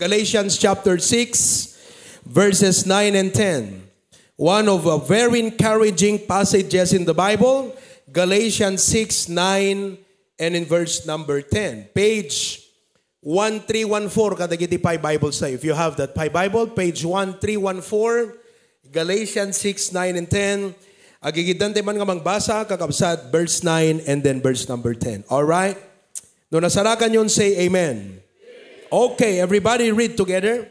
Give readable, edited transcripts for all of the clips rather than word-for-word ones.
Galatians chapter 6, verses 9 and 10. One of the very encouraging passages in the Bible, Galatians 6, 9, and in verse number 10. Page 1314, kadagiti Pi Bible sa'yo. If you have that Pi Bible, page 1314, Galatians 6, 9, and 10. Agigidante man nga mangbasa, kakabsat, verse 9, and then verse number 10. Alright? No nasarakan yun, say amen. Okay, everybody read together.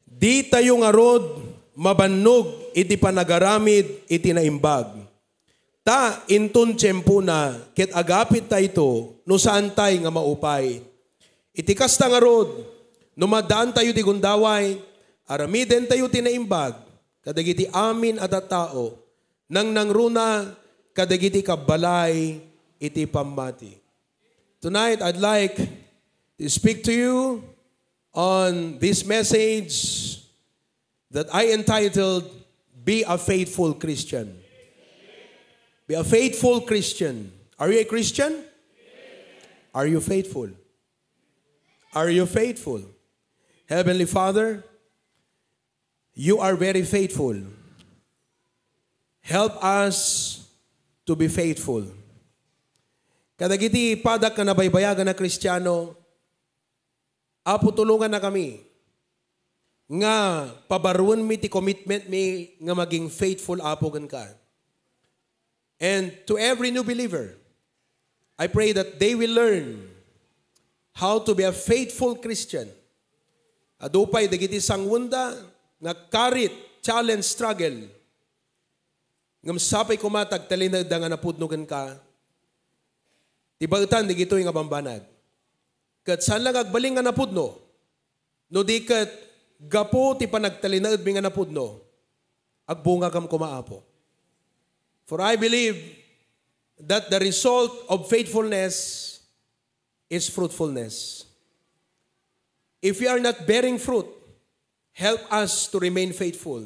Di tayo nga rod, mabannog, iti panagaramid, iti naimbag. Ta, intun tiyempo na, ket agapit tayo no saan tayo nga maupay. Iti kasta nga rod, numadaan tayo ti gundaway, aramiden tayo ti naimbag, kadagiti amin at tao, nang nangruna, kadagiti kabalay, iti pamati. Tonight, I'd like to speak to you on this message that I entitled, Be a Faithful Christian. Be a faithful Christian. Are you a Christian? Are you faithful? Are you faithful? Heavenly Father, you are very faithful. Help us to be faithful. Kadagiti padak na nabaybayagan na Kristiyano, Apo, tulungan na kami nga pabaruan mi ti commitment mi nga maging faithful, Apo, gan ka. And to every new believer, I pray that they will learn how to be a faithful Christian. Adupay dagiti sangwunda nga karit, challenge, struggle. Ngam sapay kumatag talinag da nga napudnugan ka. Tibagtan digito yung abambanag. Kat saan lang agbaling nga napudno? No di kat gapo ti panagtalinaad mi nga napudno, agbunga kam kumaapo. For I believe that the result of faithfulness is fruitfulness. If we are not bearing fruit, help us to remain faithful,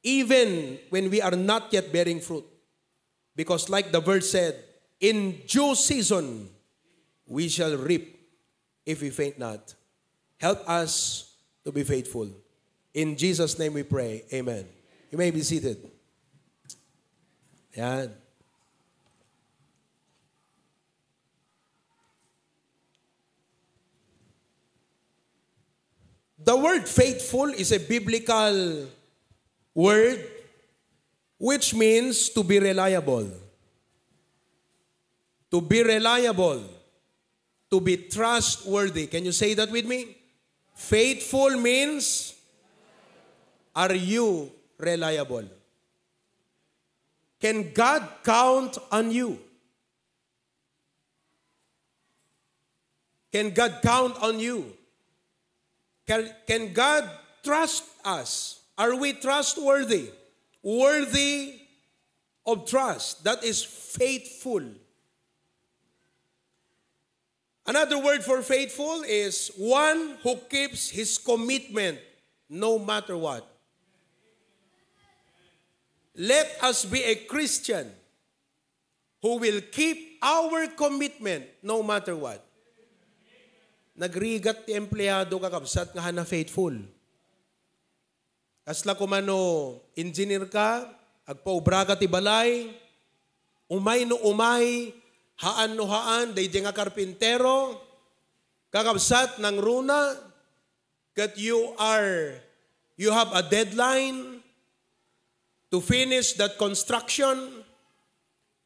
even when we are not yet bearing fruit. Because like the verse said, in due season, we shall reap if we faint not. Help us to be faithful. In Jesus' name we pray. Amen. You may be seated. Yan. The word faithful is a biblical word which means to be reliable. To be reliable. To be trustworthy. Can you say that with me? Faithful means, are you reliable? Can God count on you? Can God count on you? Can God trust us? Are we trustworthy? Worthy of trust. That is faithful. Another word for faithful is one who keeps his commitment no matter what. Let us be a Christian who will keep our commitment no matter what. Nagrigat ti empleyado kakabsat nga hana faithful. Kasla kumano engineer ka, agpaubra ka ti balay, umay no umay, haan no haan, day nga karpintero, kakabsat ng runa, that you have a deadline to finish that construction,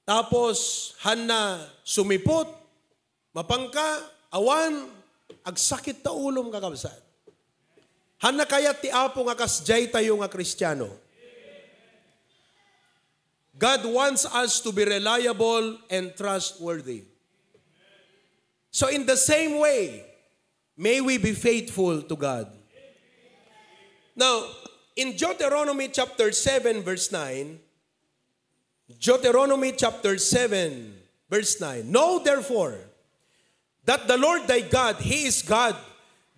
tapos hana sumipot, mapangka, awan, agsakit ta ulom kakabsat. Hana kayat ti Apo nga kasjay tayo nga Kristiyano. God wants us to be reliable and trustworthy. So in the same way, may we be faithful to God. Now, in Deuteronomy chapter 7 verse 9, Deuteronomy chapter 7 verse 9, know therefore that the Lord thy God, He is God,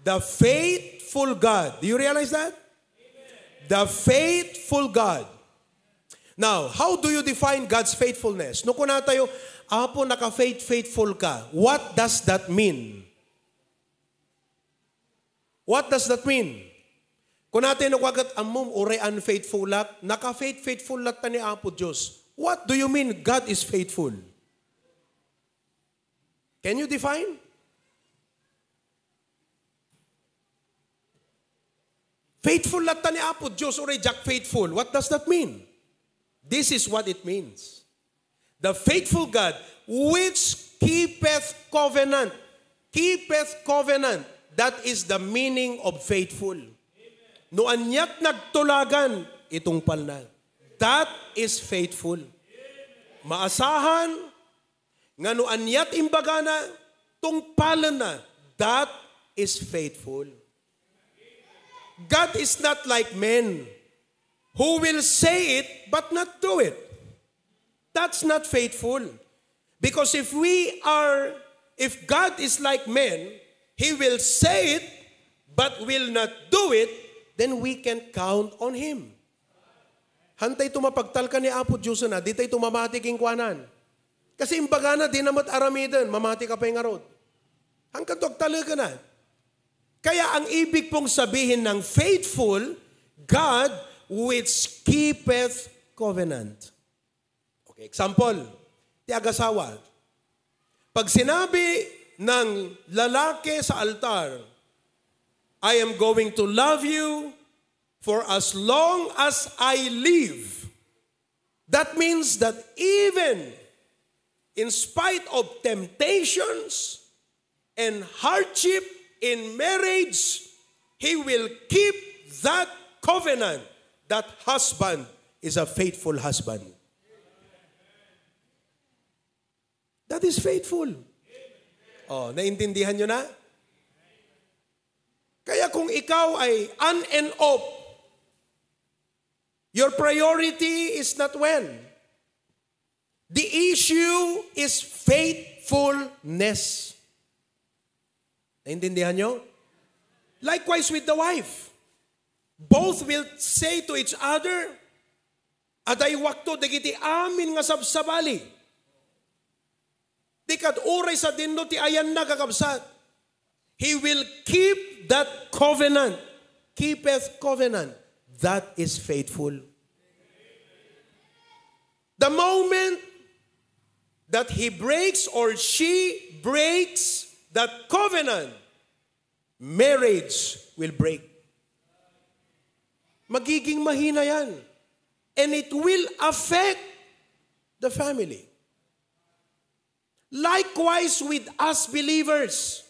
the faithful God. Do you realize that? Amen. The faithful God. Now, how do you define God's faithfulness? No kuna tayo, Apo, naka-faithful ka. What does that mean? What does that mean? Kung natin nagwagat amom uray unfaithful lat, naka-faithful lat ta ni Apo Diyos. What do you mean God is faithful? Can you define? Faithful lat ta ni Apo Diyos uray jak faithful. What does that mean? This is what it means. The faithful God which keepeth covenant. Keepeth covenant. That is the meaning of faithful. No anyat nagtulagan, itong palna. That is faithful. Maasahan, nga no anyat imbagana, tungpalan na. That is faithful. God is not like men who will say it but not do it. That's not faithful. Because if God is like men, He will say it, but will not do it, then we can count on Him. Hantay tumapagtal ka ni Apo Diyos na, di tayo tumamati king kwanan. Kasi imbaga na, di namat aramidan, mamati ka pa yung arod. Hanggang tagtala ka na. Kaya ang ibig pong sabihin ng faithful, God which keepeth covenant. Okay, example, tiagasawa. Pag sinabi ng lalaki sa altar, I am going to love you for as long as I live. That means that even in spite of temptations and hardship in marriage, he will keep that covenant. That husband is a faithful husband. That is faithful. Oh, naintindihan nyo na? Kaya kung ikaw ay on and off, your priority is not when. The issue is faithfulness. Naintindihan nyo? Likewise with the wife. Both will say to each other, aday wakto dagiti amin nga sabsabali. Di kat uray sa dinno ti ayan na kakabsat. He will keep that covenant. Keepeth covenant. That is faithful. The moment that he breaks or she breaks that covenant, marriage will break. Magiging mahina yan. And it will affect the family. Likewise with us believers.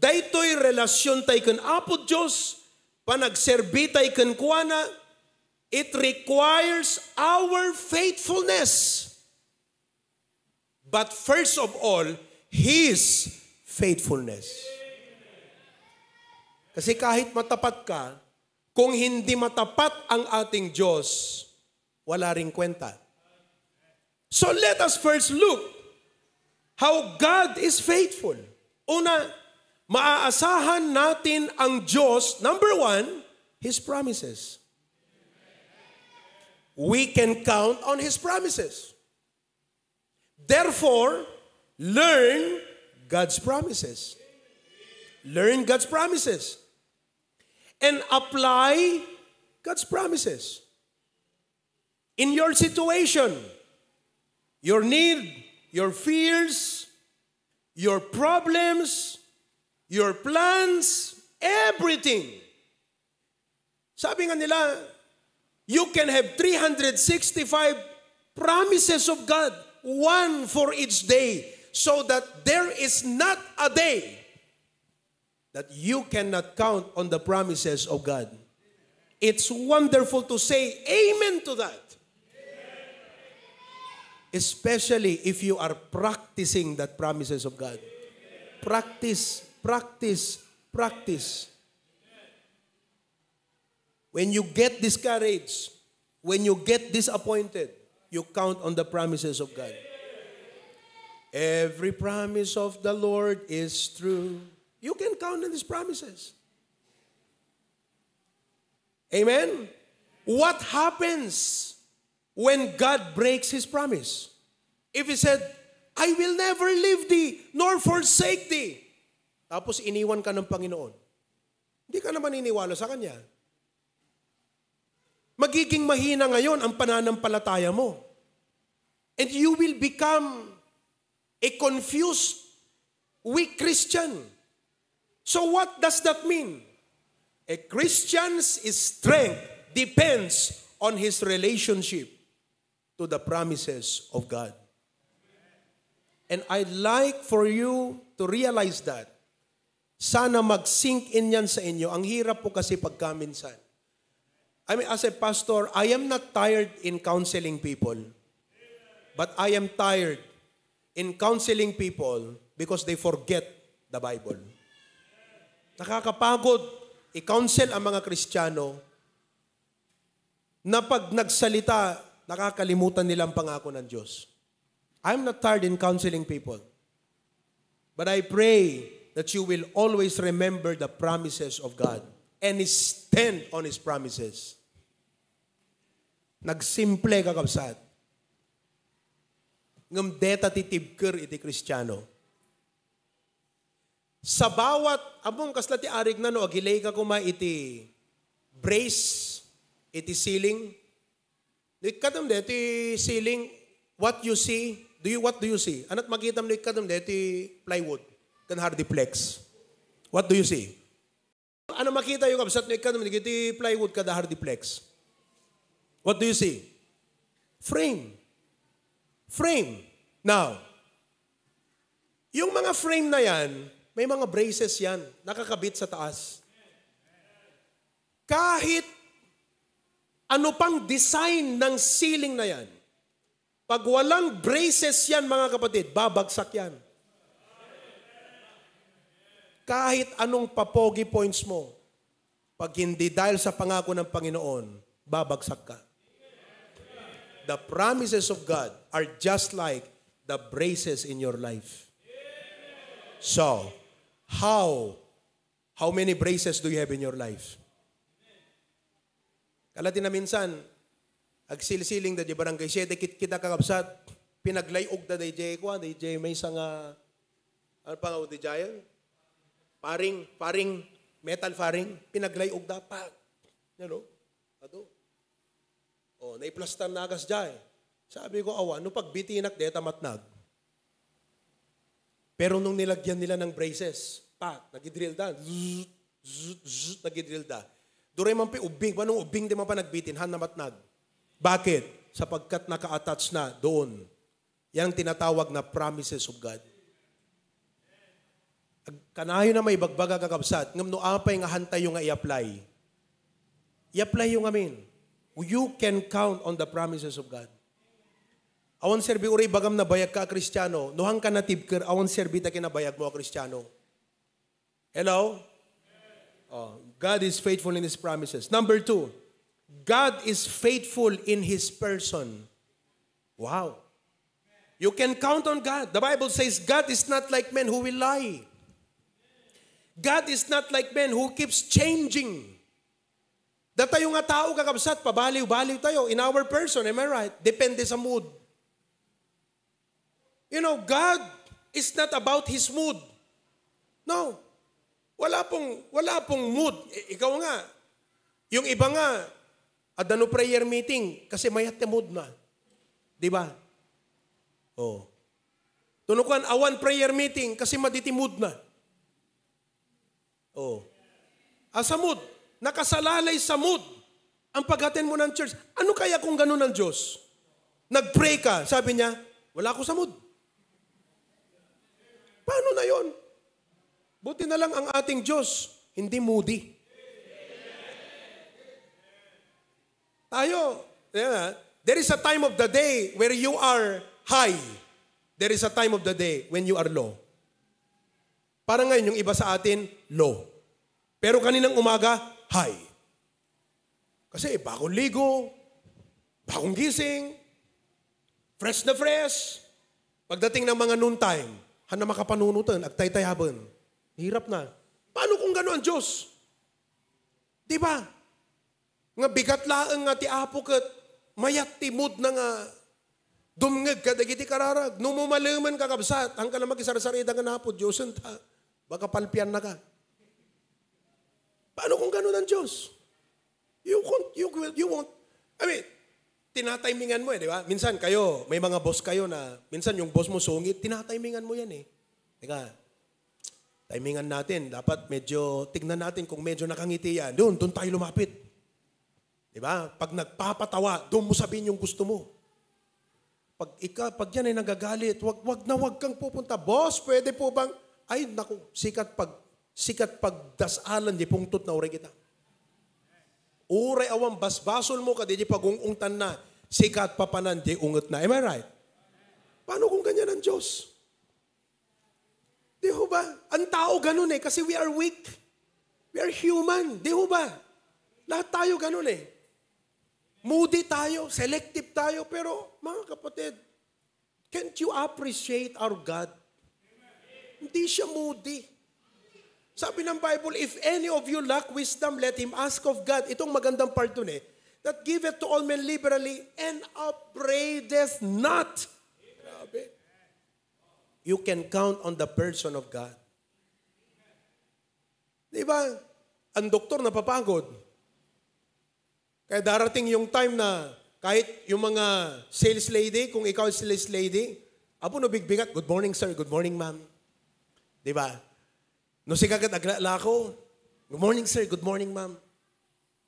Daytoy relasyon tay kan Apo Diyos, panagserbi tay kan kuana, it requires our faithfulness. But first of all, His faithfulness. Kasi kahit matapat ka, kung hindi matapat ang ating Diyos, wala ring kwenta. So let us first look how God is faithful. Una, maaasahan natin ang Diyos, number one, His promises. We can count on His promises. Therefore, learn God's promises. Learn God's promises. And apply God's promises. In your situation, your need, your fears, your problems, your plans, everything. Sabi nga nila, you can have 365 promises of God, one for each day, so that there is not a day that you cannot count on the promises of God. It's wonderful to say amen to that. Especially if you are practicing that promises of God. Practice, practice, practice. When you get discouraged, when you get disappointed, you count on the promises of God. Every promise of the Lord is true. You can count on His promises. Amen? What happens when God breaks His promise? If He said, I will never leave thee, nor forsake thee. Tapos iniwan ka ng Panginoon. Hindi ka na maniniwala sa Kanya. Magiging mahina ngayon ang pananampalataya mo. And you will become a confused, weak Christian. So what does that mean? A Christian's strength depends on his relationship to the promises of God. And I'd like for you to realize that. Sana mag-sink in yan sa inyo. Ang hirap po kasi pagkaminsan. I mean, as a pastor, I am not tired in counseling people. But I am tired in counseling people because they forget the Bible. Nakakapagod i-counsel ang mga Kristiyano na pag nagsalita, nakakalimutan nila ang pangako ng Diyos. I'm not tired in counseling people. But I pray that you will always remember the promises of God and stand on His promises. Nagsimple kakabsat. Ngam deta titibker iti Kristiyano. Sa bawat, abong kaslati arig na no, agilay ka kuma iti brace, iti ceiling. Ikatam de, iti ceiling, what you see, what do you see? Anat magitam no ikatam de, iti plywood, kan hardiplex. What do you see? Ano makita yung kabsat no ikatam de, iti plywood kada hardiplex? What do you see? Frame. Frame. Now, yung mga frame na yan, may mga braces yan, nakakabit sa taas. Kahit ano pang design ng ceiling na yan, pag walang braces yan, mga kapatid, babagsak yan. Kahit anong papogi points mo, pag hindi dahil sa pangako ng Panginoon, babagsak ka. The promises of God are just like the braces in your life. So, how many braces do you have in your life? Kalati na minsan, agsilsiling da di barangay siya, kita kakabsat, pinaglayog da DJ ko, DJ may isang, ano pa nga DJ? Paring, metal faring, pinaglayog da pa. You know? Ato. O, naiplastan na agas dyan. Sabi ko, awa, no pagbitinak, deta matnag. Pero nung nilagyan nila ng braces, nagidrill da. Nagidrill da. Duray man pa ubing. Manong ubing di man pa nagbitin, han na matnag. Bakit? Sapagkat naka-attach na doon. Yan ang tinatawag na promises of God. Kanayo na may bagbaga kakabsat, ngam no apay nga hantay yung nga i-apply. I-apply yung amin. You can count on the promises of God. Awan serbi uray bagam na bayag ka Kristiyano, nohang ka natibker, awan serbi ta kinabayag mo Kristiyano. Hello? Oh, God is faithful in His promises. Number 2, God is faithful in His person. Wow. You can count on God. The Bible says God is not like men who will lie. God is not like men who keeps changing. Tayo nga tao kakabsat, pabaliw-baliw tayo in our person, am I right? Depende sa mood. You know, God is not about His mood. No. Wala pong mood. Ikaw nga, yung iba nga, adano prayer meeting, kasi mayat na mood na. Di ba? Oh. Tunukan, awan prayer meeting, kasi maditi mood na. Oh. Asa mood? Nakasalalay sa mood ang pag-attend mo ng church. Ano kaya kung gano'n ng Diyos? Nag-pray ka, sabi niya, wala ako sa mood. Paano na yon? Buti na lang ang ating Diyos, hindi moody. Tayo, there is a time of the day where you are high. There is a time of the day when you are low. Parang ngayon, yung iba sa atin, low. Pero kaninang umaga, high. Kasi bagong ligo, bagong gising, fresh na fresh. Pagdating ng mga noon time, hana makapanunutan, agtay-tayaban. Hirap na. Paano kung gano'n ang Diyos? Di ba? Nga bigat laang nga ti apo kat, mayat ti mood na nga, dumngag ka, dagiti kararag, numumalaman kakabsat, hanggang na makisarasarita nga na po, Diyos ta, baka palpian na ka. Paano kung gano'n ang Diyos? You won't. I mean, tinatimingan mo di ba? Minsan kayo, may mga boss kayo na, minsan yung boss mo sungit, tinatimingan mo yan Teka, timingan natin. Dapat medyo, tignan natin kung medyo nakangiti yan. Doon tayo lumapit. Di ba? Pag nagpapatawa, doon mo sabihin yung gusto mo. Pag yan ay nagagalit, wag kang pupunta. Boss, pwede po bang, ay naku, sikat pagdasalan, di pungtot na uri kita. Uray awang basbasol mo ka, di pag-ungungtan na, sikat papanan, di ungot na. Am I right? Paano kung ganyan ang Diyos? Di ho ba? Ang tao ganun kasi we are weak. We are human. Di ho ba? Lahat tayo ganun Moody tayo, selective tayo, pero mga kapatid, can't you appreciate our God? Hindi siya moody. Sabi ng Bible, if any of you lack wisdom, let him ask of God. Itong magandang part dun that giveth to all men liberally and upbraideth not. Grabe. You can count on the person of God. Di ba? Ang doktor napapagod. Kaya darating yung time na kahit yung mga sales lady, kung ikaw sales lady, apo no bigbigat, good morning sir, good morning ma'am. Di ba? No si kagad aglala ko, good morning sir, good morning ma'am.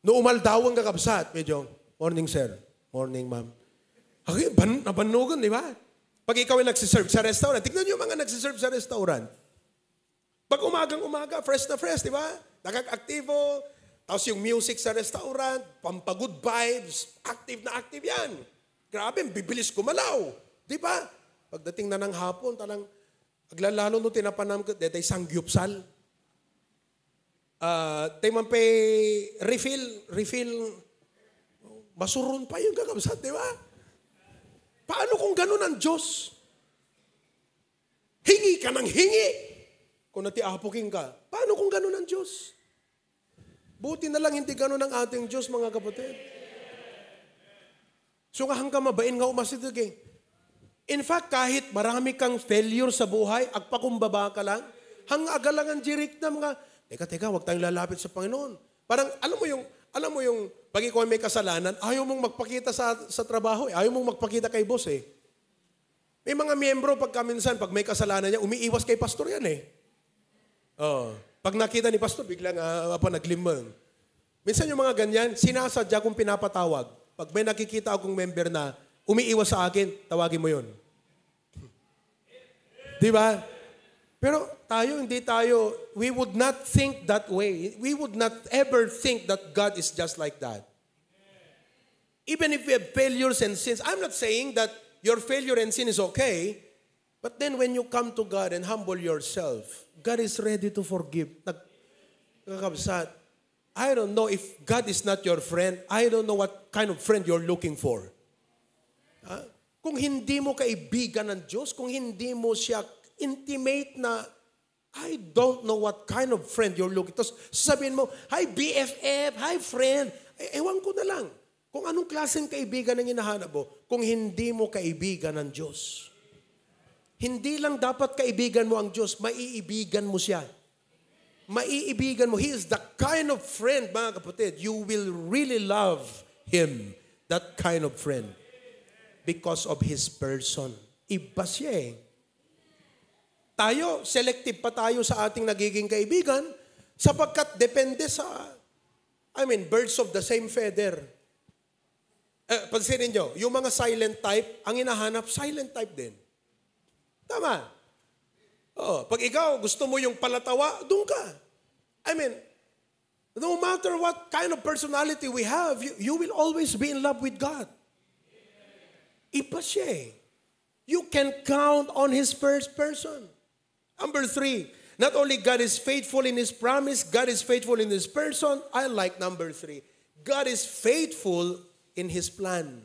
No umaldawang kakabsat, medyo, morning sir, morning ma'am. Okay, nabanugan, di ba? Pag ikaw ay nagsiserve sa restaurant, tignan nyo mga nagsiserve sa restaurant. Pag umaga, fresh na fresh, di ba? Nakak-aktibo, tapos yung music sa restaurant, pampagood vibes, active na active yan. Grabe, bibilis kumalaw. Di ba? Pagdating na ng hapon, talang, aglalalo no tinapanam ko, detay sangyupsal. Tayo man pay refill, masurun pa yung kakabsat, di ba? Paano kung ganun ang Diyos? Hingi ka ng hingi. Kung natiapuking ka, paano kung ganun ang Diyos? Buti na lang hindi ganun ang ating Diyos, mga kapatid. So hanggang mabain nga umasitig In fact, kahit marami kang failure sa buhay, agpakumbaba ka lang, hang agalangan jirik na mga, teka, huwag tayong lalapit sa Panginoon. Parang, alam mo yung, pag ikaw may kasalanan, ayaw mong magpakita sa trabaho, ayaw mong magpakita kay boss May mga miyembro, minsan, pag may kasalanan niya, umiiwas kay pastor yan Pag nakita ni pastor, biglang naglimang. Minsan yung mga ganyan, sinasadya kong pinapatawag. Pag may nakikita akong member na umiiwas sa akin, tawagin mo yun. Di ba? Pero we would not think that way. We would not ever think that God is just like that. Even if we have failures and sins, I'm not saying that your failure and sin is okay, but then when you come to God and humble yourself, God is ready to forgive. Nagkakabsat. I don't know if God is not your friend. I don't know what kind of friend you're looking for. Kung hindi mo kaibigan ng Diyos, kung hindi mo siya intimate na, I don't know what kind of friend you're looking. Tapos sasabihin mo, hi BFF, hi friend. Ewan ko na lang. Kung anong klaseng kaibigan ang hinahanap mo, kung hindi mo kaibigan ng Diyos. Hindi lang dapat kaibigan mo ang Diyos, maiibigan mo siya. Maiibigan mo. He is the kind of friend, mga kapatid, you will really love Him. That kind of friend. Because of His person. Iba siya Tayo, selective pa tayo sa ating nagiging kaibigan sapagkat depende sa, birds of the same feather. Pansinin nyo, yung mga silent type, ang hinahanap, silent type din. Tama. Pag ikaw, gusto mo yung palatawa, doon ka. No matter what kind of personality we have, you will always be in love with God. Iba siya You can count on His first person. Number 3, not only God is faithful in His promise, God is faithful in His person. I like number 3. God is faithful in His plan.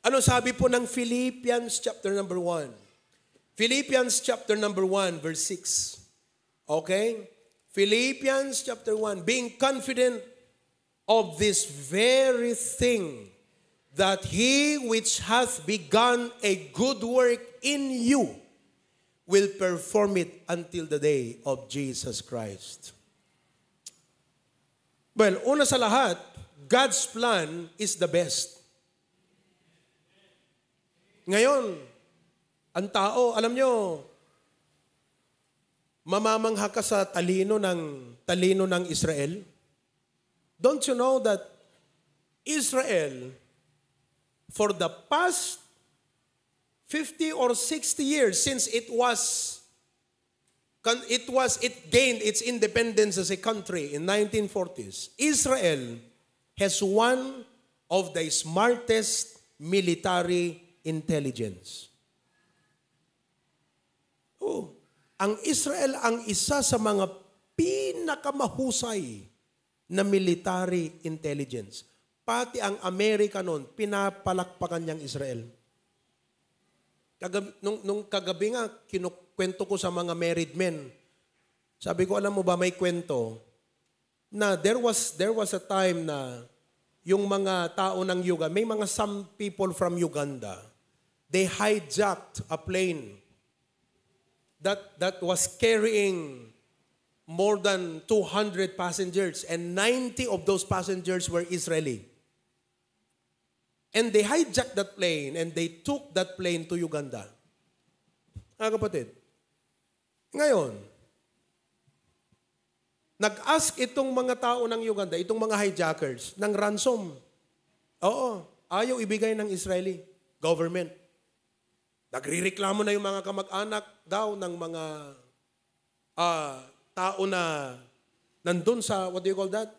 Ano sabi po ng Philippians chapter number 1? Philippians chapter number 1, verse 6. Okay? Philippians chapter 1, being confident of this very thing, that He which hath begun a good work in you will perform it until the day of Jesus Christ. Well, una sa lahat, God's plan is the best. Ngayon, ang tao, alam nyo, mamamangha ka sa talino ng Israel. Don't you know that Israel, for the past 50 or 60 years since it gained its independence as a country in 1940s, Israel has one of the smartest military intelligence. Ang Israel ang isa sa mga pinakamahusay na military intelligence. Pati ang Amerika noon, pinapalakpakan niyang Israel. Nung kagabi nga, kinukwento ko sa mga married men. Sabi ko, alam mo ba, may kwento na there was a time na yung mga tao ng Uganda, may some people from Uganda, they hijacked a plane that was carrying more than 200 passengers, and 90 of those passengers were Israeli. And they hijacked that plane and they took that plane to Uganda. Kapatid, ngayon, nag-ask itong mga tao ng Uganda, itong mga hijackers, ng ransom. Oo, ayaw ibigay ng Israeli government. Nagrireklamo na yung mga kamag-anak daw ng mga tao na nandun sa, what do you call that?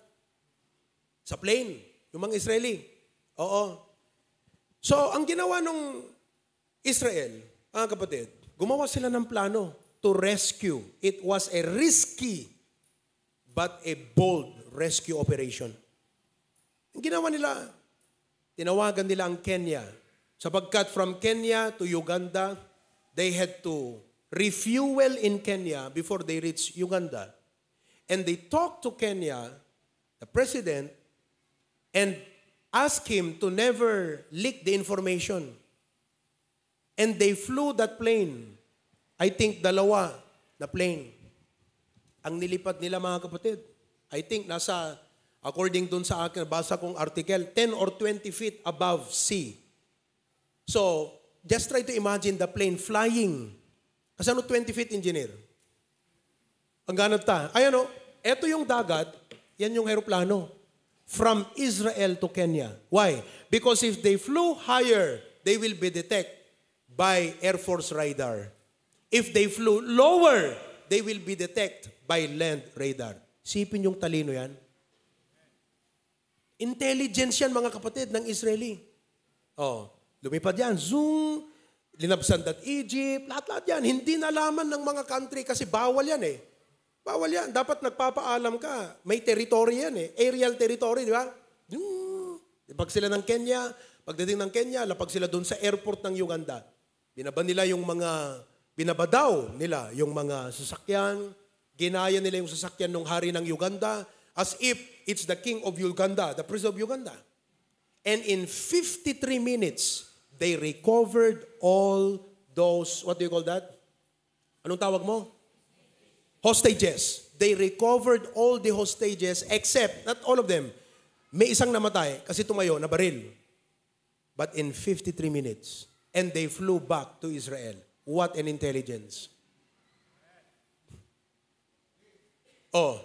Sa plane, yung mga Israeli. Oo. So, ang ginawa nung Israel, mga kapatid, gumawa sila ng plano to rescue. It was a risky but a bold rescue operation. Ang ginawa nila, tinawagan nila ang Kenya. Sapagkat from Kenya to Uganda, they had to refuel in Kenya before they reach Uganda. And they talked to Kenya, the president, and asked him to never leak the information. And they flew that plane. I think 2 na plane. Ang nilipat nila, mga kapatid, I think nasa, according dun sa akin, basa kong article, 10 or 20 feet above sea. So, just try to imagine the plane flying. Kasi 20 feet, engineer? Ang ganap ta. Ayan eto yung dagat, yan yung aeroplano. From Israel to Kenya. Why? Because if they flew higher, they will be detected by Air Force radar. If they flew lower, they will be detected by land radar. Sipin yung talino yan. Intelligence yan, mga kapatid, ng Israeli. Lumipad yan, zoom, linabsan that Egypt, lahat-lahat yan. Hindi nalaman ng mga country kasi bawal yan eh. Bawal yan. Dapat nagpapaalam ka. May territory yan eh. Aerial territory, di ba? Pag sila ng Kenya, pagdating ng Kenya, lapag sila doon sa airport ng Uganda. Binabadaw nila yung mga sasakyan, ginaya nila yung sasakyan ng hari ng Uganda as if it's the king of Uganda, the prince of Uganda. And in 53 minutes, they recovered all those, what do you call that? Anong tawag mo? Hostages. They recovered all the hostages except, not all of them, may isang namatay kasi tumayo na baril. But in 53 minutes, and they flew back to Israel. What an intelligence.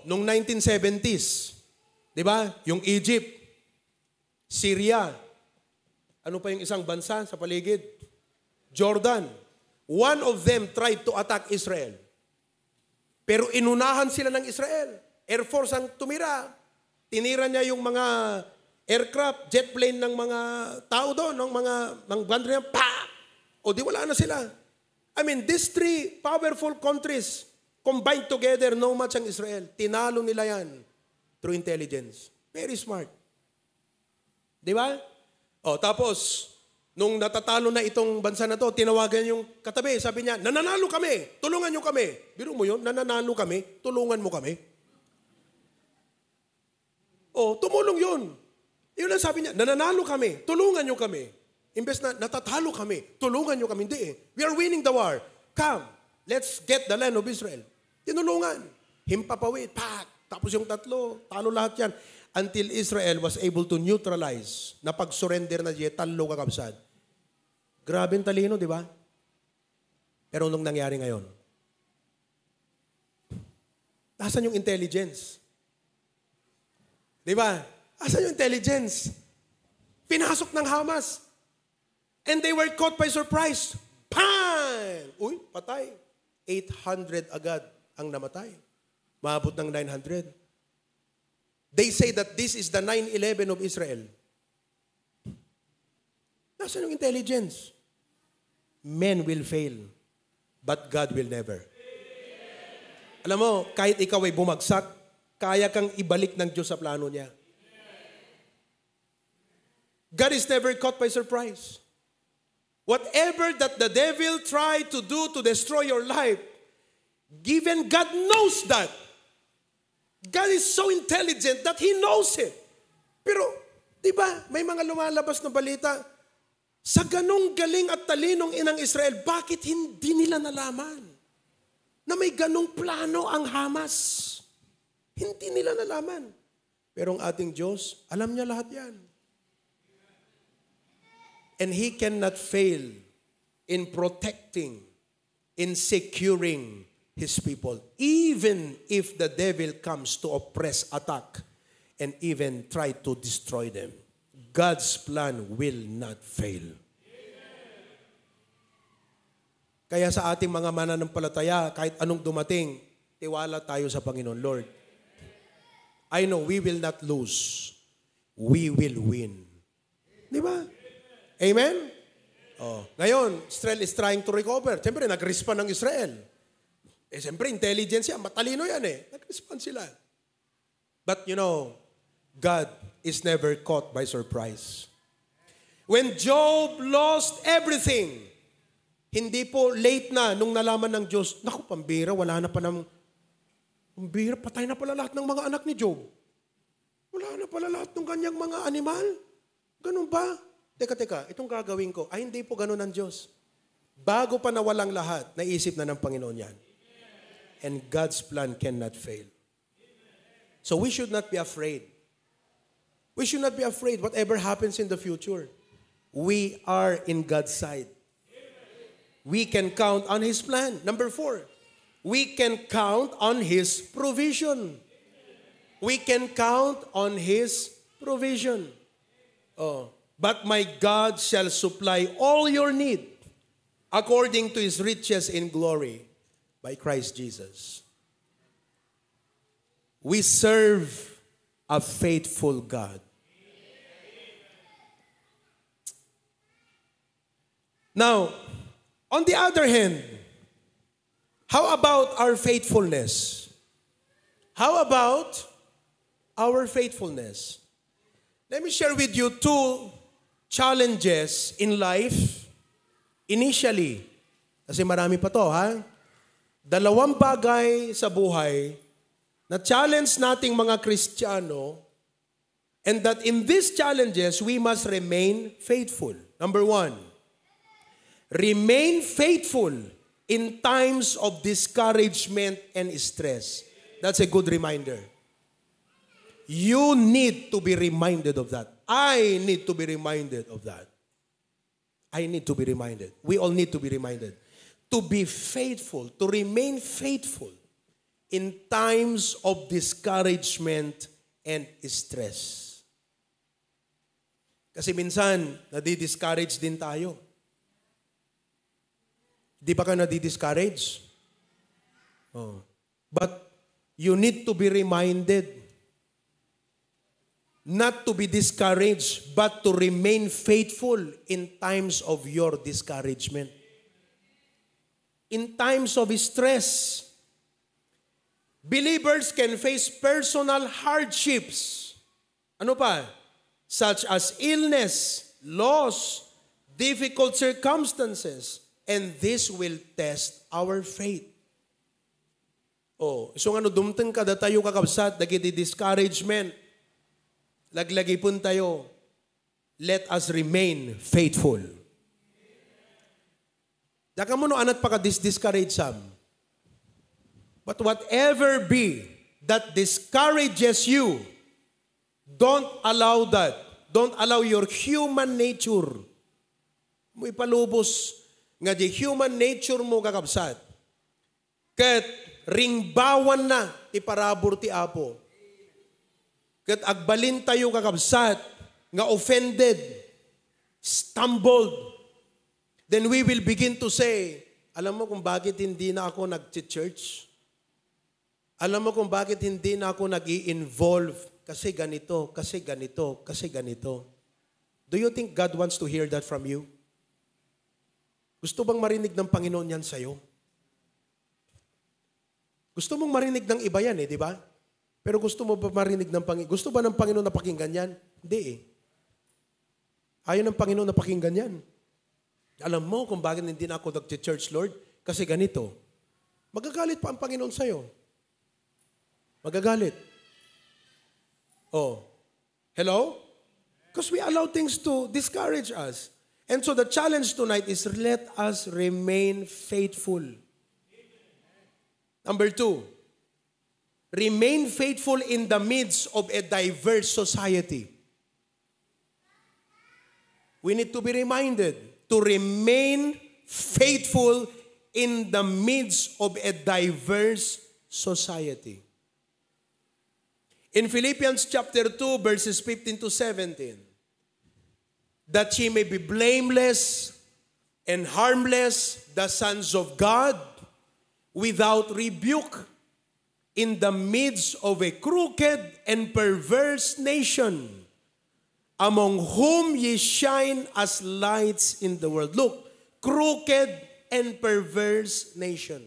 Nung 1970s, di ba? Yung Egypt, Syria, ano pa yung isang bansa sa paligid? Jordan. One of them tried to attack Israel. Pero inunahan sila ng Israel. Air Force ang tumira. Tinira niya yung mga aircraft, jet plane ng mga tao doon, ng mga bandera niya, di wala na sila. I mean, these 3 powerful countries combined together, no match ang Israel. Tinalo nila yan through intelligence. Very smart. Di ba? Tapos, nung natatalo na itong bansa na to, tinawagan yung katabi. Sabi niya, nananalo kami. Tulungan nyo kami. Biro mo yun, nananalo kami. Tulungan mo kami. Tumulong yun. Yun ang sabi niya, nananalo kami. Tulungan nyo kami. Imbes na natatalo kami. Tulungan nyo kami. Hindi eh. We are winning the war. Come. Let's get the land of Israel. Tinulungan. Himpapawid. Pak! Tapos yung tatlo. Talo lahat yan. Until Israel was able to neutralize. Na pag-surrender na siya, talo kakabsad. Grabe ang talino, di ba? Pero anong nangyari ngayon? Nasaan yung intelligence? Di ba? Nasaan yung intelligence? Pinasok ng Hamas. And they were caught by surprise. Pan! Uy, patay. 800 agad ang namatay. Maabot ng 900. They say that this is the 9/11 of Israel. Nasaan yung intelligence? Men will fail, but God will never. Alam mo, kahit ikaw ay bumagsak, kaya kang ibalik ng Diyos sa plano niya. God is never caught by surprise. Whatever that the devil tried to do to destroy your life, given God knows that. God is so intelligent that He knows it. Pero, di ba, may mga lumalabas na balita, sa ganong galing at talinong inang Israel, bakit hindi nila nalaman na may ganong plano ang Hamas? Hindi nila nalaman. Pero ang ating Diyos, alam niya lahat yan. And He cannot fail in protecting, in securing His people. Even if the devil comes to oppress, attack, and even try to destroy them. God's plan will not fail. Kaya sa ating mga mananampalataya, kahit anong dumating, tiwala tayo sa Panginoon. Lord, I know we will not lose. We will win. Di ba? Amen? Oh. Ngayon, Israel is trying to recover. Siyempre, nag-respond ng Israel. Siyempre, intelligence yan. Matalino yan eh. Nag-respond sila. But you know, God is never caught by surprise. When Job lost everything, hindi po late na nung nalaman ng Diyos, naku, pambira, wala na pa ng, pambira, patay na pala lahat ng mga anak ni Job. Wala na pala lahat ng kanyang mga animal. Ganun ba? Teka, itong gagawin ko, ay hindi po ganun ang Diyos. Bago pa nawalang lahat, naisip na ng Panginoon yan. And God's plan cannot fail. So we should not be afraid. We should not be afraid whatever happens in the future. We are in God's side. We can count on His plan. Number 4, we can count on His provision. We can count on His provision. Oh. But my God shall supply all your need according to His riches in glory by Christ Jesus. We serve a faithful God. Now, on the other hand, how about our faithfulness? How about our faithfulness? Let me share with you 2 challenges in life initially. Kasi marami pa to, ha? 2 bagay sa buhay na challenge nating mga Kristiyano, and that in these challenges, we must remain faithful. Number 1, remain faithful in times of discouragement and stress. That's a good reminder. You need to be reminded of that. I need to be reminded of that. I need to be reminded. We all need to be reminded. To be faithful, to remain faithful in times of discouragement and stress. Kasi minsan, nadi-discourage din tayo. Di ba ka nadi-discourage? Oh. But you need to be reminded not to be discouraged, but to remain faithful in times of your discouragement. In times of stress, believers can face personal hardships. Ano pa? Such as illness, loss, difficult circumstances, and this will test our faith. Oh, so dumteng kada tayo kakabsat, dagiti discouragement, laglagi pun tayo, let us remain faithful. Daka mo no anat paka-discourage sam. But whatever be that discourages you, don't allow that. Don't allow your human nature. Mo ipalubos nga di human nature mo kakabsat. Ket ringbawan na ti parabor ti Apo. Ket agbalin tayo kakabsat nga offended, stumbled. Then we will begin to say, alam mo kung bakit hindi na ako nag-church? Alam mo kung bakit hindi na ako nag-i-involve? Kasi ganito, kasi ganito, kasi ganito. Do you think God wants to hear that from you? Gusto bang marinig ng Panginoon yan sa'yo? Gusto mong marinig ng iba yan di ba? Pero gusto mo ba marinig ng Panginoon? Gusto ba ng Panginoon na pakinggan yan? Hindi Ayaw ng Panginoon na pakinggan yan. Alam mo kung bakit hindi na ako nag-church, Lord? Kasi ganito. Magagalit pa ang Panginoon sa'yo. Magagalit. Oh. Hello? Because we allow things to discourage us. And so the challenge tonight is let us remain faithful. Number 2, remain faithful in the midst of a diverse society. We need to be reminded to remain faithful in the midst of a diverse society. In Philippians chapter 2, verses 15 to 17, that ye may be blameless and harmless, the sons of God, without rebuke, in the midst of a crooked and perverse nation, among whom ye shine as lights in the world. Look, crooked and perverse nation.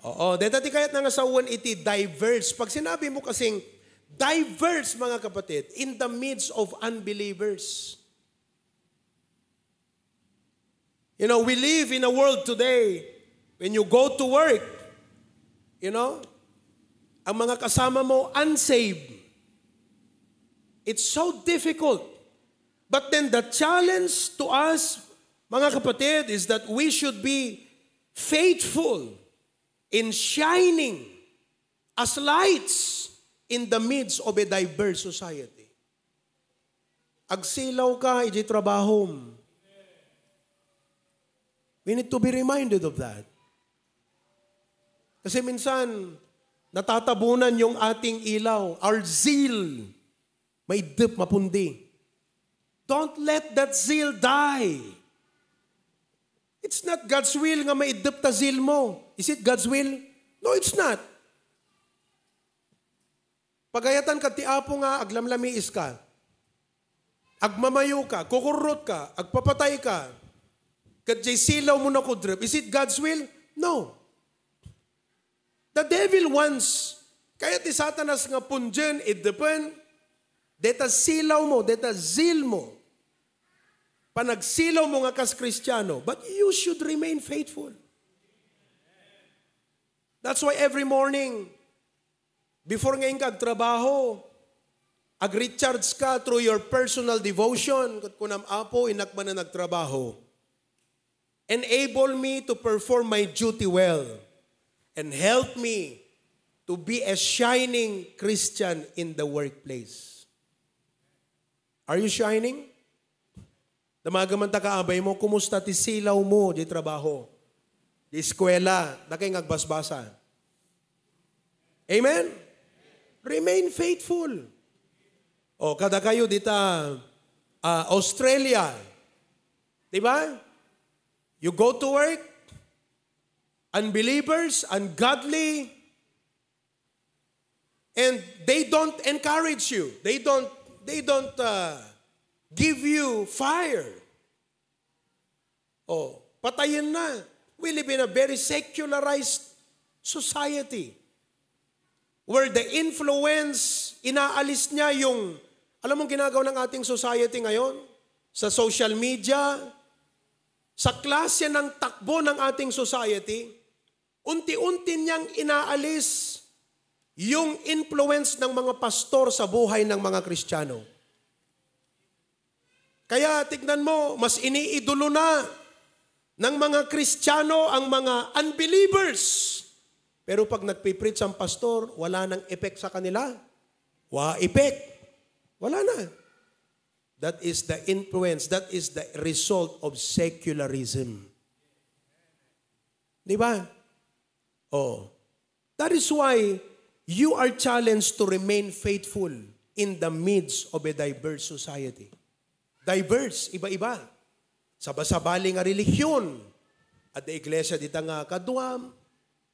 Oo, dati kayat nga sa uwan iti diverse. Pag sinabi mo kasing diverse, mga kapatid, in the midst of unbelievers. You know, we live in a world today, when you go to work, you know, ang mga kasama mo unsaved. It's so difficult. But then the challenge to us, mga kapatid, is that we should be faithful in shining as lights in the midst of a diverse society. Agsilaw ka, iji trabaho. We need to be reminded of that. Kasi minsan, natatabunan yung ating ilaw, our zeal, may dip mapundi. Don't let that zeal die. It's not God's will nga may dip ta zeal mo. Is it God's will? No, it's not. Pagayatan ka ti Apo nga, aglamlamiis ka. Agmamayo ka, kukurot ka, agpapatay ka. Kat jay silaw mo na kudrip. Is it God's will? No. The devil wants, kaya ti Satanas nga punjen, it depend, deta silaw mo, deta zeal mo. Panagsilaw mo nga kas Kristiyano, but you should remain faithful. That's why every morning, before ngayon ka agtrabaho, ag-recharge ka through your personal devotion, kat kunam Apo, inakman na nagtrabaho. Enable me to perform my duty well, and help me to be a shining Christian in the workplace. Are you shining? Damagaman ta kaabay mo, kumusta ti silaw mo di trabaho, di eskwela, na kay ngagbasbasa. Amen? Remain faithful. O, kada kayo dita, Australia, di ba? You go to work, unbelievers, ungodly, and they don't encourage you. They don't give you fire. Oh, patayin na. We live in a very secularized society where the influence, inaalis niya yung, alam mong ginagawa ng ating society ngayon? Sa social media, sa klase ng takbo ng ating society, unti-unti niyang inaalis yung influence ng mga pastor sa buhay ng mga Kristiyano. Kaya tignan mo, mas iniidolo na ng mga Kristiyano ang mga unbelievers. Pero pag nagpipreach ang pastor, wala nang effect sa kanila. Effect. Wala na. That is the influence, that is the result of secularism. Di ba? That is why you are challenged to remain faithful in the midst of a diverse society. Diverse, iba-iba. Sabasabali nga relihiyon. At the iglesia dita nga kaduam,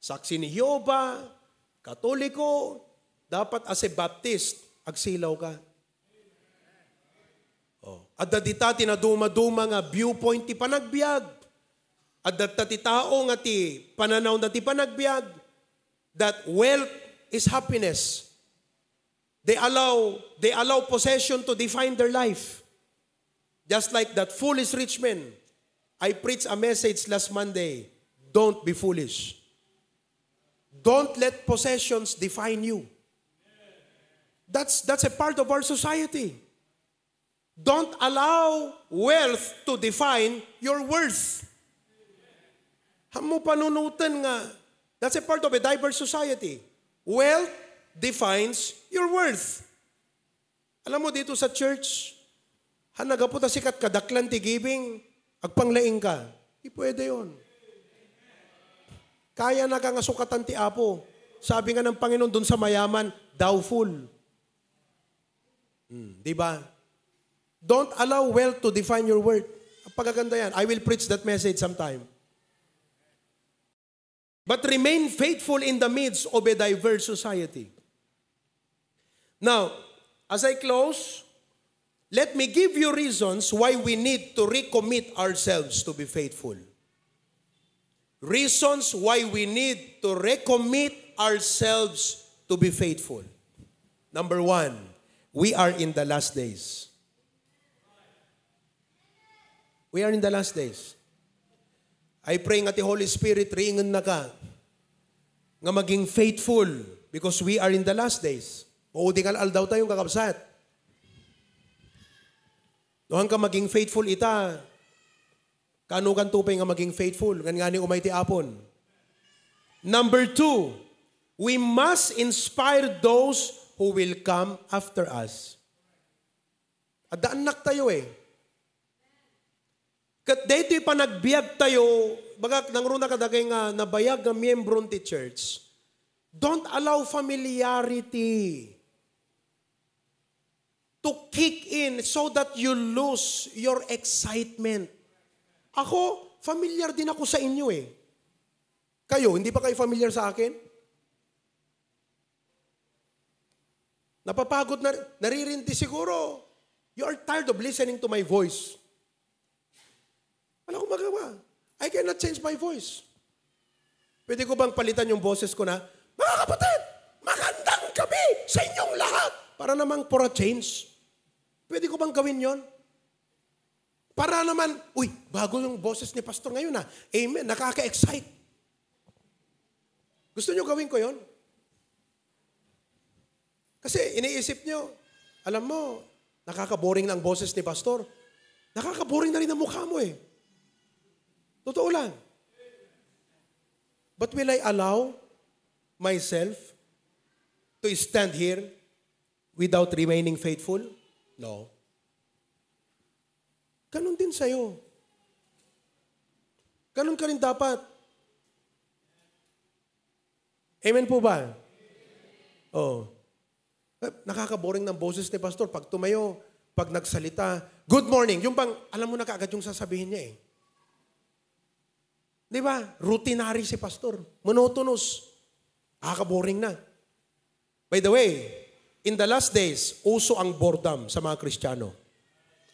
saksi ni Jehova, Katoliko, dapat as a Baptist, agsilaw ka. At dita tinaduma-duma nga viewpoint ti panagbiag. At dati tao nga ti pananaw na ti panagbiag, that wealth is happiness. They allow possession to define their life. Just like that foolish rich man. I preached a message last Monday. Don't be foolish. Don't let possessions define you. That's a part of our society. Don't allow wealth to define your worth. Hamo panunutan nga, that's a part of a diverse society. Wealth defines your worth. Alam mo dito sa church, nagaputa sikat kadaklan ti giving, agpanglaing ka. Di pwede yun. Kaya na ka nga sukatan ti Apo. Sabi nga ng Panginoon dun sa mayaman, doubtful. Di ba? Don't allow wealth to define your worth. Pagkaganda yan. I will preach that message sometime. But remain faithful in the midst of a diverse society. Now, as I close, let me give you reasons why we need to recommit ourselves to be faithful. Reasons why we need to recommit ourselves to be faithful. Number one, we are in the last days. We are in the last days. I pray nga ti Holy Spirit, ringan na ka, nga maging faithful because we are in the last days. Uudingal daw tayong kakabsat. Nohan ka maging faithful ita, kanugan tupay nga maging faithful, ngani umay ti apon. Number two, we must inspire those who will come after us. Adaanak tayo Kat daytoy panagbiag tayo, baga nangruna kadagay nga nabayag nga miyembro ti church, don't allow familiarity to kick in so that you lose your excitement. Ako, familiar din ako sa inyo Kayo, hindi pa kayo familiar sa akin? Napapagod na, naririndi siguro. You are tired of listening to my voice. Wala akong magawa. I cannot change my voice. Pwede ko bang palitan yung boses ko na, mga kapatid, magandang gabi sa inyong lahat. Para namang for a change. Pwede ko bang gawin yon? Para naman, bago yung boses ni pastor ngayon Amen, nakaka-excite. Gusto nyo gawin ko yon? Kasi iniisip nyo, alam mo, nakaka-boring na ang boses ni pastor. Nakaka-boring na rin ang mukha mo Totoo lang. But will I allow myself to stand here without remaining faithful? No. Ganun din sa'yo. Ganun ka rin dapat. Amen po ba? Nakaka-boring ng boses ni pastor. Pag tumayo, pag nagsalita, good morning. Yung bang, alam mo na kaagad yung sasabihin niya Di ba? Routinary si pastor. Monotonous. Nakaka-boring na. By the way, in the last days, uso ang boredom sa mga Kristiyano.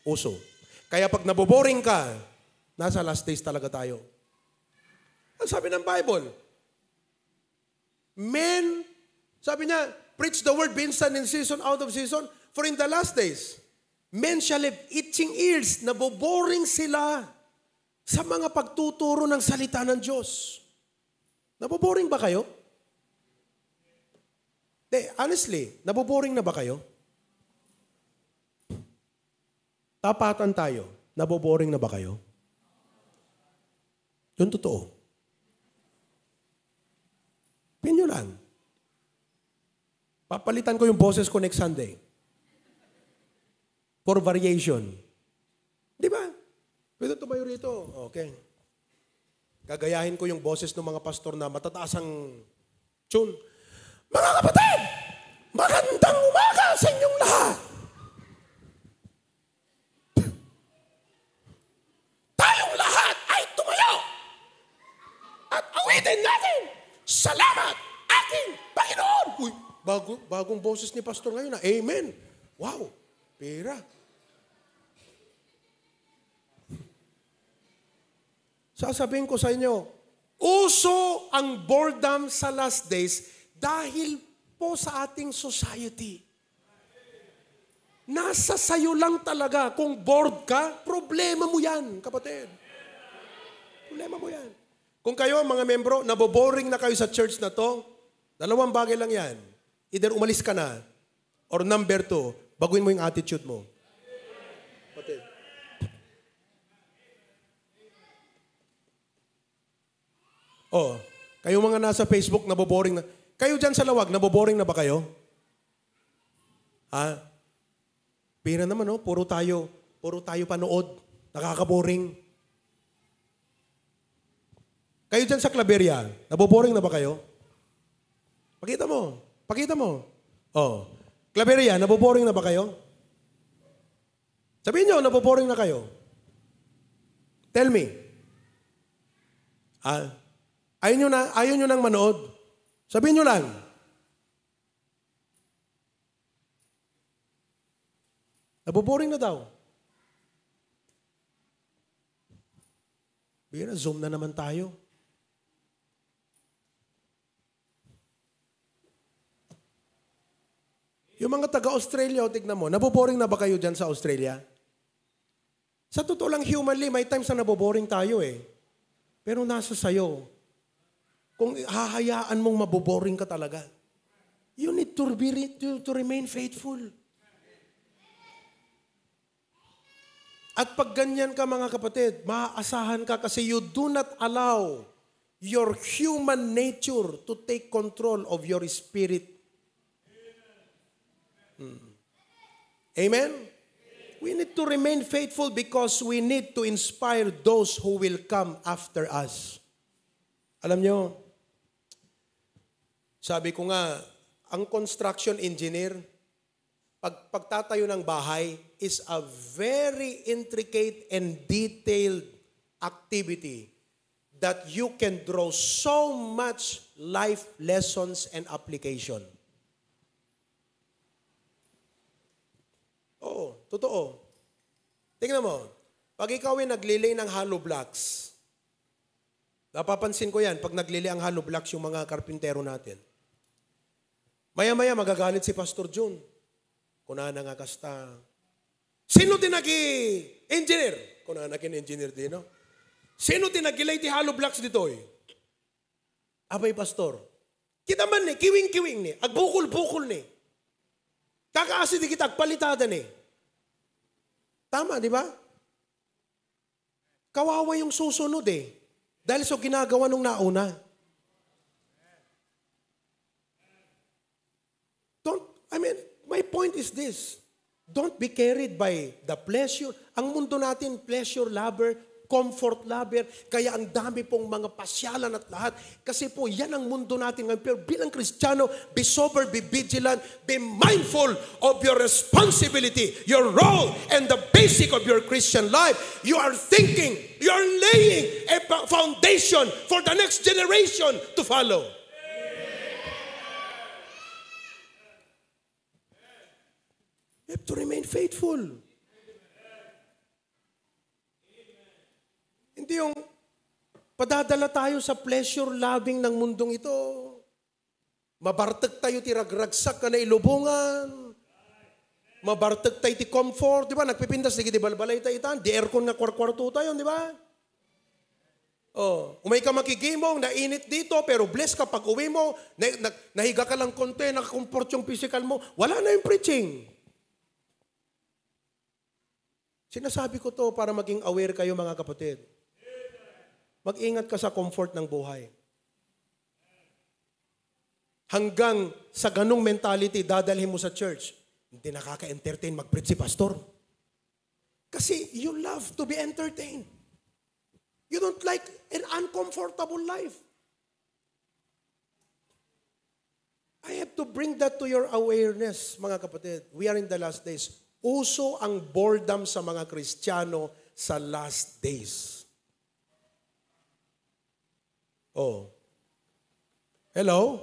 Uso. Kaya pag naboboring ka, nasa last days talaga tayo. Ang sabi ng Bible, men, sabi niya, preach the word, be instant in season, out of season, for in the last days, men shall have itching ears, naboboring sila sa mga pagtuturo ng salita ng Diyos. Naboboring ba kayo? Honestly, naboboring na ba kayo? Tapatan tayo. Naboboring na ba kayo? Yung totoo. Pinyo lang. Papalitan ko yung boses ko next Sunday. For variation. Di ba? Pwede tumayo rito. Okay. Gagayahin ko yung boses ng mga pastor na matataas ang tune. Mga kapatid! Magandang umaga sa inyong lahat! Tayong lahat ay tumayo! At awitin natin! Salamat aking Panginoon! Uy, bagong boses ni pastor ngayon na. Amen! Wow! Pera. Sasabihin ko sa inyo, uso ang boredom sa last days dahil po sa ating society. Nasa sayo lang talaga. Kung bored ka, problema mo yan, kapatid. Problema mo yan. Kung kayo, mga membro, naboboring na kayo sa church na to, dalawang bagay lang yan. Either umalis ka na, or number 2, baguhin mo yung attitude mo. Kapatid. Oh, kayo mga nasa Facebook, naboboring na. Kayo dyan sa lawag, naboboring na ba kayo? Ha? Pira naman, no? Puro tayo panood. Nakakaboring. Kayo dyan sa Claveria, naboboring na ba kayo? Pakita mo. Oh, Claveria, naboboring na ba kayo? Sabihin nyo, naboboring na kayo. Tell me. Ayaw nyo nang manood. Sabihin nyo lang. Naboboring na daw. Bira, Zoom na naman tayo. Yung mga taga-Australia, tignan mo, naboboring na ba kayo dyan sa Australia? Sa totoo lang, humanly, may times na naboboring tayo eh. Pero nasa sayo. Kung hahayaan mong maboboring ka talaga, you need to remain faithful. At pag ganyan ka mga kapatid, maaasahan ka kasi you do not allow your human nature to take control of your spirit. Amen? We need to remain faithful because we need to inspire those who will come after us. Alam nyo, sabi ko nga, ang construction engineer, pagtatayo ng bahay is a very intricate and detailed activity that you can draw so much life lessons and application. Oo, totoo. Tingnan mo, pag ikaw ay naglilay ng hollow blocks, napapansin ko yan, pag naglilay ang hollow blocks yung mga karpintero natin, maya-maya magagalit si Pastor June. Kuna na nga kasta. Sino tinagi-engineer? Kuna na kin-engineer din, no? Sino tinagilay ti hollow blocks dito eh? Abay, Pastor. Kita man ni, kiwing-kiwing ni, agbukol-bukol ni. Kakaasi di kita, agpalitada ni. Tama, di ba? Kawawa yung susunod eh. Dahil so ginagawa nung nauna. My point is this. Don't be carried by the pleasure. Ang mundo natin, pleasure lover, comfort lover, kaya ang dami pong mga pasyalan at lahat. Kasi po, yan ang mundo natin ngayon. Pero bilang Kristiyano, be sober, be vigilant, be mindful of your responsibility, your role, and the basic of your Christian life. You are thinking, you are laying a foundation for the next generation to follow. You have to remain faithful. Hindi yung padadala tayo sa pleasure-loving ng mundong ito. Mabartag tayo ti ragragsak ka na ilubungan. Mabartag tayo ti comfort. Di ba? Nagpipindas, di balbalay tayo itan. Di aircon na kwarto tayo, di ba? Oh, umay ka makigimong, nainit dito, pero bless ka pag uwi mo, nahiga ka lang konti, nakakomfort yung physical mo, wala na yung preaching. Sinasabi ko to para maging aware kayo mga kapatid. Mag-ingat ka sa comfort ng buhay. Hanggang sa ganung mentality, dadalhin mo sa church. Hindi nakaka-entertain mag-preach si pastor. Kasi you love to be entertained. You don't like an uncomfortable life. I have to bring that to your awareness, mga kapatid. We are in the last days. Uso ang boredom sa mga Kristiyano sa last days. Oh. Hello?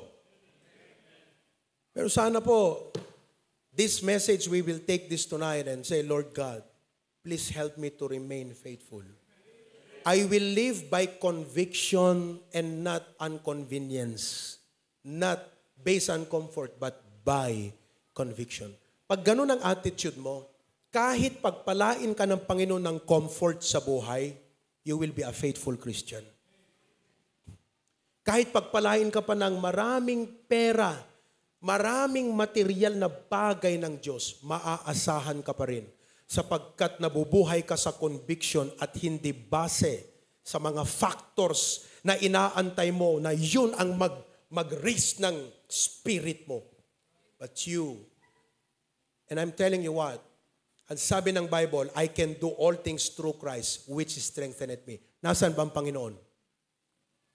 Pero sana po, this message, we will take this tonight and say, Lord God, please help me to remain faithful. I will live by conviction and not inconvenience. Not based on comfort, but by conviction. Pag ganun ang attitude mo, kahit pagpalain ka ng Panginoon ng comfort sa buhay, you will be a faithful Christian. Kahit pagpalain ka pa ng maraming pera, maraming material na bagay ng Diyos, maaasahan ka pa rin. Sapagkat nabubuhay ka sa conviction at hindi base sa mga factors na inaantay mo na yun ang mag-raise ng spirit mo. But you, and I'm telling you what, ang sabi ng Bible, I can do all things through Christ which strengtheneth me. Nasaan ba ang Panginoon?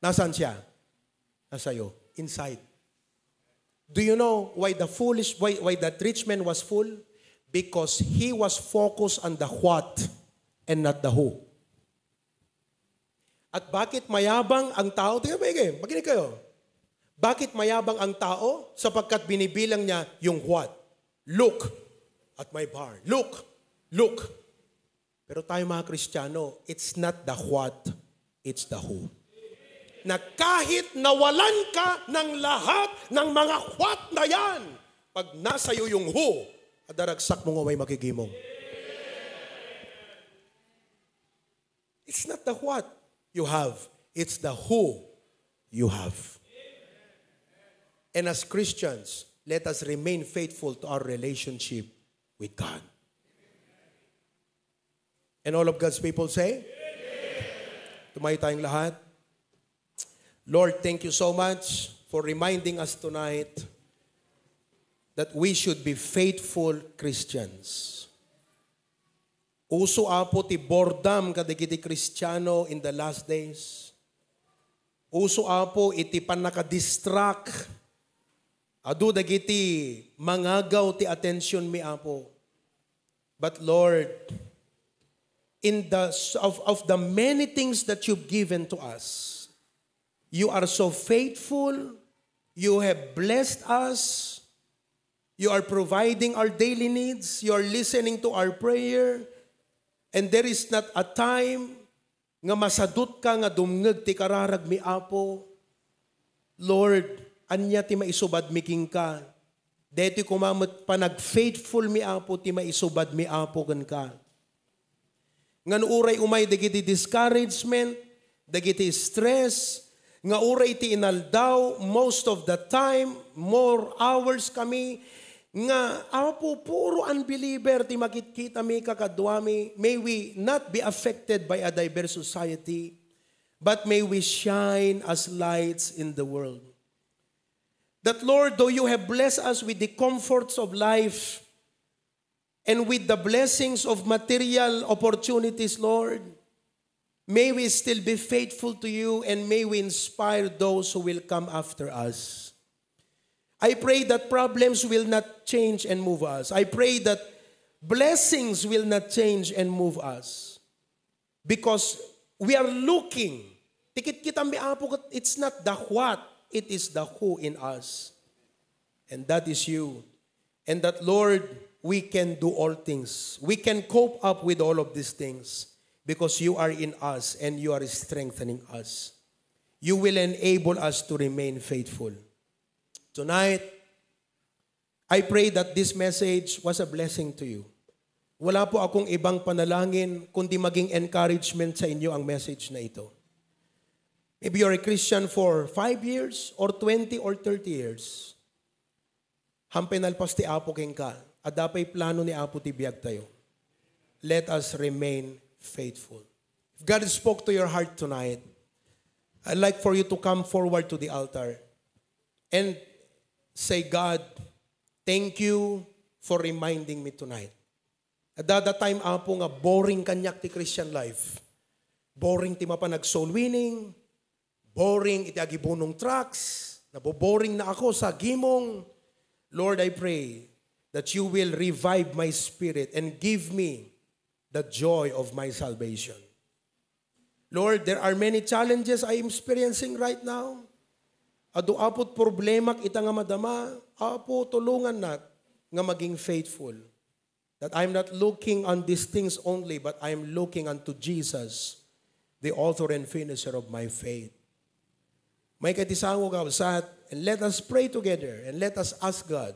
Nasaan siya? Nasa iyo. Inside. Do you know why why that rich man was full? Because he was focused on the what and not the who. At bakit mayabang ang tao? Makinig kayo. Bakit mayabang ang tao? Sapagkat binibilang niya yung what. Look at my barn. Look. Pero tayo mga Kristiyano, it's not the what, it's the who. Na kahit nawalan ka ng lahat ng mga what na yan, pag nasa iyo yung who, adaragsak mo nga may makigimong. It's not the what you have, it's the who you have. And as Christians, let us remain faithful to our relationship with God. And all of God's people say? Tumayo tayong lahat. Lord, thank you so much for reminding us tonight that we should be faithful Christians. Uso apo ti boredom kadagiti Kristiyano in the last days. Uso apo iti panakadistract. Adu dagiti mangagaw ti attention mi apo. But Lord, in of the many things that you've given to us, you are so faithful. You have blessed us. You are providing our daily needs. You are listening to our prayer. And there is not a time nga masadot ka nga dumngeg ti kararag mi apo. Lord, anya ti maisubad mi king ka. Deti kumamot pa nag-faithful mi apo ti maisubad mi apo gan ka. Ngan uray umay dagiti discouragement, dagiti stress, nga uray ti inaldaw, most of the time, more hours kami, nga apo puro unbeliever ti makikita mi kakadwami. May we not be affected by a diverse society, but may we shine as lights in the world. That Lord, though you have blessed us with the comforts of life and with the blessings of material opportunities, Lord, may we still be faithful to you and may we inspire those who will come after us. I pray that problems will not change and move us. I pray that blessings will not change and move us. Because we are looking. It's not the what, it is the who in us. And that is you. And that, Lord, we can do all things. We can cope up with all of these things. Because you are in us and you are strengthening us. You will enable us to remain faithful. Tonight, I pray that this message was a blessing to you. Wala po akong ibang panalangin kundi maging encouragement sa inyo ang message na ito. Maybe you're a Christian for 5 years or 20 or 30 years. Hampenalpas ti Apo king ka. Adapay plano ni Apo ti biag tayo. Let us remain faithful. If God spoke to your heart tonight, I'd like for you to come forward to the altar and say, God, thank you for reminding me tonight. At that time, apo nga, boring kanyak ti Christian life. Boring ti mapa nag-soul winning. Boring iti agibunong tracks. Naboboring na ako sa gimong. Lord, I pray that you will revive my spirit and give me the joy of my salvation. Lord, there are many challenges I am experiencing right now. Adu apot problema ita nga madama, apo tulungan nat nga maging faithful. That I'm not looking on these things only, but I'm looking unto Jesus, the author and finisher of my faith. May katisango kabsat, and let us pray together, and let us ask God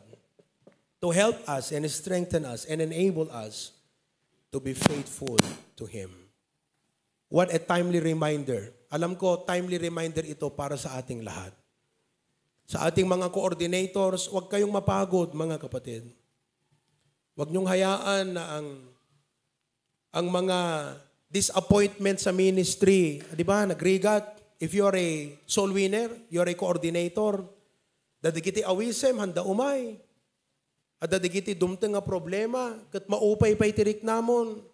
to help us and strengthen us and enable us to be faithful to Him. What a timely reminder. Alam ko, timely reminder ito para sa ating lahat. Sa ating mga coordinators, huwag kayong mapagod, mga kapatid. Huwag niyong hayaan na ang mga disappointment sa ministry, di ba, nagrigat. If you are a soul winner, you are a coordinator, dadigiti awisem, handa umay. At dadigiti dumteng nga problema, kat maupay pa'y tirik namon.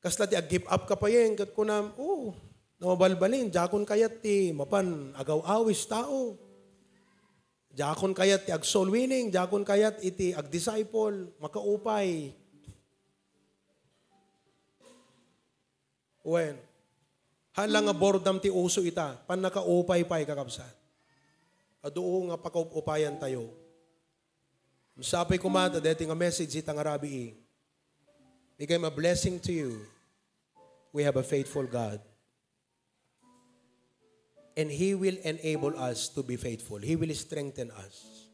Kasla ti ag-give up ka pa yen, kat kunam, namabalbalin, jakon kayat ti mapan agaw-awis tao. Jakon kayat ti ag-soul winning, jakon kayat iti ag-disciple, makaupay. When? Halang nga bordam ti uso ita, pan nakaupay-pay kakabsat. Aduo nga pakaupayan tayo. Masapay kumata, deti nga message itang arabi became a blessing to you. We have a faithful God. And He will enable us to be faithful. He will strengthen us.